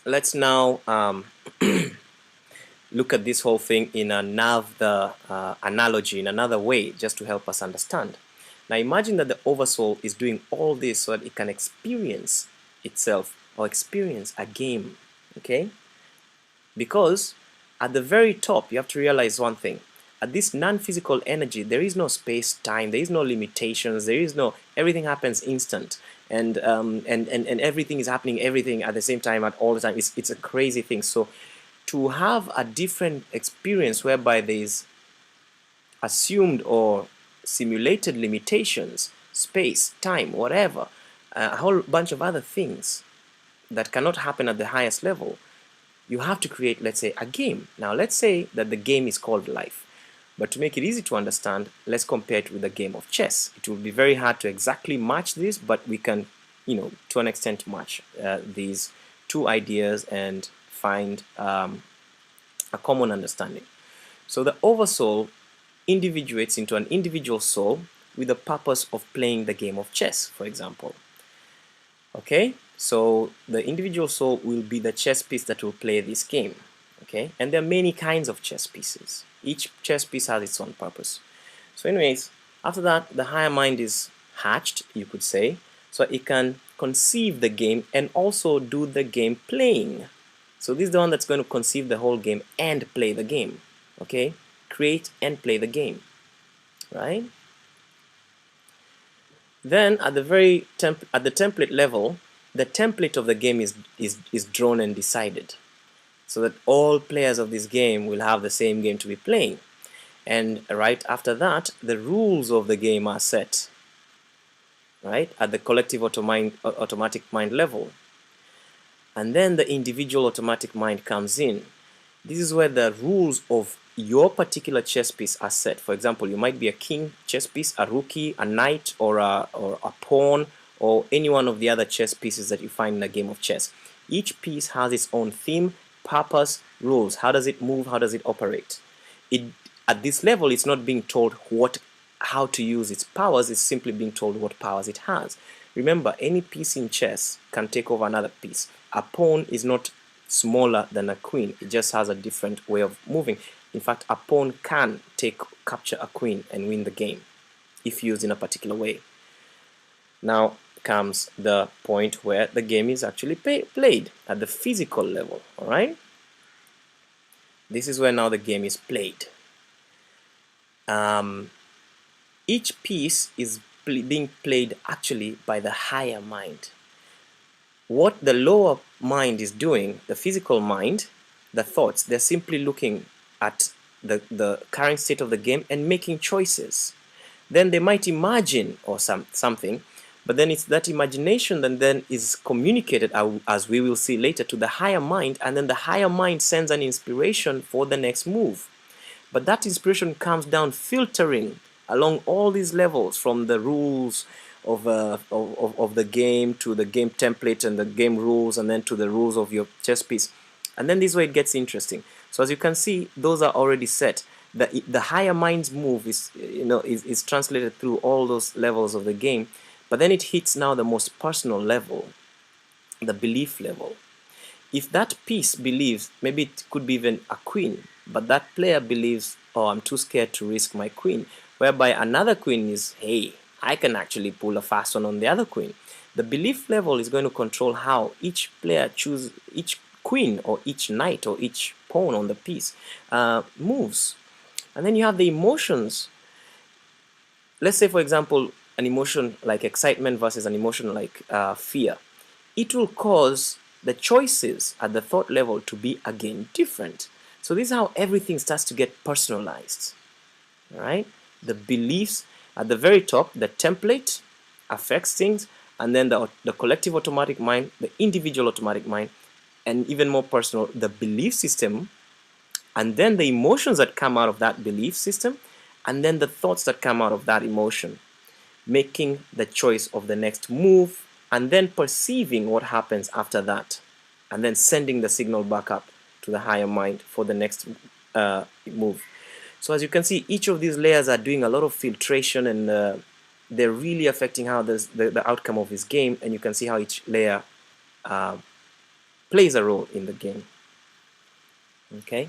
let's now look at this whole thing in another analogy, in another way, just to help us understand. Now imagine that the oversoul is doing all this so that it can experience itself or experience a game, okay? Because at the very top, you have to realize one thing. At this non-physical energy, there is no space-time, there is no limitations, there is no, everything happens instant. And everything is happening, everything at the same time, at all the time. It's a crazy thing. So to have a different experience whereby there is assumed or simulated limitations, space, time, whatever, a whole bunch of other things that cannot happen at the highest level, you have to create, let's say, a game. Now, let's say that the game is called life. But to make it easy to understand, let's compare it with a game of chess. It will be very hard to exactly match this, but we can, to an extent match these two ideas and find a common understanding. So the oversoul individuates into an individual soul with the purpose of playing the game of chess, for example. Okay, so the individual soul will be the chess piece that will play this game. Okay, and there are many kinds of chess pieces. Each chess piece has its own purpose. So anyways, after that, the higher mind is hatched, you could say, so it can conceive the game and also do the game playing. So this is the one that's going to conceive the whole game and play the game. Okay, create and play the game, right? Then at the template level, the template of the game is drawn and decided, so that all players of this game will have the same game to be playing. And right after that, the rules of the game are set, right, at the collective automatic mind level. And then the individual automatic mind comes in. This is where the rules of your particular chess piece are set. For example, you might be a king chess piece, a rookie, a knight, or a pawn, or any one of the other chess pieces that you find in a game of chess. Each piece has its own theme, purpose, rules. How does it move? How does it operate? At this level, it's not being told how to use its powers. It's simply being told what powers it has. Remember, any piece in chess can take over another piece. A pawn is not smaller than a queen. It just has a different way of moving. In fact, a pawn can capture a queen and win the game if used in a particular way. Now comes the point where the game is actually played at the physical level. All right, this is where now the game is played. Each piece is being played actually by the higher mind. What the lower mind is doing, the physical mind, the thoughts, they're simply looking at the current state of the game and making choices. Then they might imagine or something, but then it's that imagination that then is communicated, as we will see later, to the higher mind, and then the higher mind sends an inspiration for the next move. But that inspiration comes down filtering along all these levels, from the rules of the game to the game template and the game rules, and then to the rules of your chess piece. And then this is where it gets interesting. So as you can see, those are already set. The higher mind's move is translated through all those levels of the game, but then it hits now the most personal level, the belief level. If that piece believes, maybe it could be even a queen, but that player believes, oh, I'm too scared to risk my queen, whereby another queen is, hey, I can actually pull a fast one on the other queen. The belief level is going to control how each player chooses, each queen or each knight or each pawn on the piece moves. And then you have the emotions. Let's say, for example, an emotion like excitement versus an emotion like fear. It will cause the choices at the thought level to be again different. So this is how everything starts to get personalized. All right? The beliefs at the very top, the template affects things, and then the collective automatic mind, the individual automatic mind, and even more personal, the belief system, and then the emotions that come out of that belief system, and then the thoughts that come out of that emotion, making the choice of the next move, and then perceiving what happens after that, and then sending the signal back up to the higher mind for the next move. So as you can see, each of these layers are doing a lot of filtration, and they're really affecting how the outcome of this game, and you can see how each layer plays a role in the game. Okay,